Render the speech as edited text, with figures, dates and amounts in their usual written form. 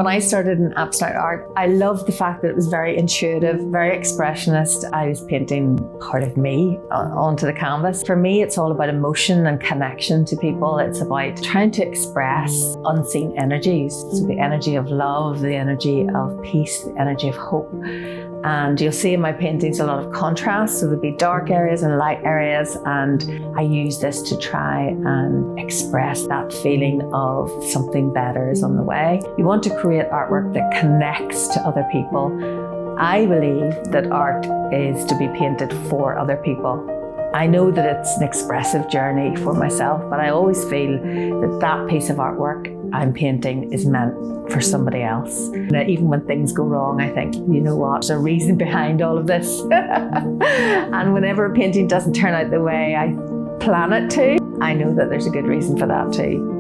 When I started in abstract art, I loved the fact that it was very intuitive, very expressionist. I was painting part of me onto the canvas. For me, it's all about emotion and connection to people. It's about trying to express unseen energies. So the energy of love, the energy of peace, the energy of hope. And you'll see in my paintings a lot of contrast. So there'll be dark areas and light areas. And I use this to try and express that feeling of something better is on the way. You want to create artwork that connects to other people. I believe that art is to be painted for other people. I know that it's an expressive journey for myself, but I always feel that that piece of artwork I'm painting is meant for somebody else. That even when things go wrong, I think, you know what, there's a reason behind all of this. And whenever a painting doesn't turn out the way I plan it to, I know that there's a good reason for that too.